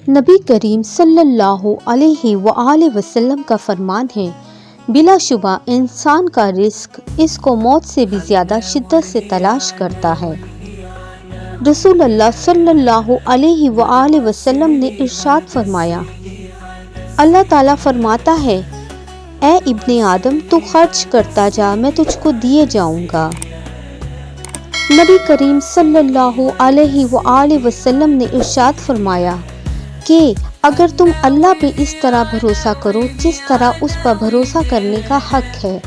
نبی کریم صلی اللہ علیہ وآلہ وسلم کا فرمان ہے، بلا شبہ انسان کا رزق اس کو موت سے بھی زیادہ شدت سے تلاش کرتا ہے۔ رسول اللہ صلی اللہ علیہ وآلہ وسلم نے ارشاد فرمایا، اللہ تعالیٰ فرماتا ہے، اے ابن آدم تو خرچ کرتا جا، میں تجھ کو دیے جاؤں گا۔ نبی کریم صلی اللہ علیہ وآلہ وسلم نے ارشاد فرمایا کہ اگر تم اللہ پہ اس طرح بھروسہ کرو جس طرح اس پر بھروسہ کرنے کا حق ہے،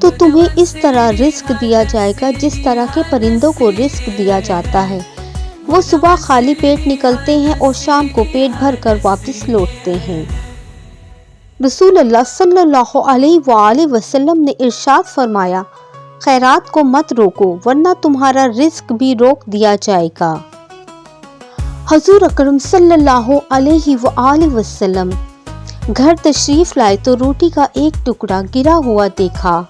تو تمہیں اس طرح رزق دیا جائے گا جس طرح کے پرندوں کو رزق دیا جاتا ہے۔ وہ صبح خالی پیٹ نکلتے ہیں اور شام کو پیٹ بھر کر واپس لوٹتے ہیں۔ رسول اللہ صلی اللہ علیہ وآلہ وسلم نے ارشاد فرمایا، خیرات کو مت روکو ورنہ تمہارا رزق بھی روک دیا جائے گا۔ حضور اکرم صلی اللہ علیہ وآلہ وسلم گھر تشریف لائے تو روٹی کا ایک ٹکڑا گرا ہوا دیکھا۔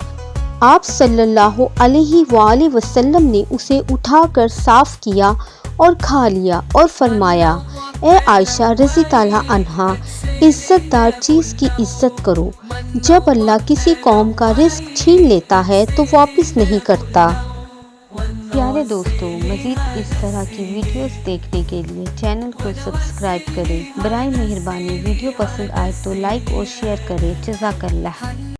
آپ صلی اللہ علیہ وآلہ وسلم نے اسے اٹھا کر صاف کیا اور کھا لیا اور فرمایا، اے عائشہ رضی اللہ عنہا، عزت دار چیز کی عزت کرو۔ جب اللہ کسی قوم کا رزق چھین لیتا ہے تو واپس نہیں کرتا۔ پیارے دوستو، مزید اس طرح کی ویڈیوز دیکھنے کے لیے چینل کو سبسکرائب کریں۔ برائے مہربانی ویڈیو پسند آئے تو لائک اور شیئر کریں۔ جزاک اللہ۔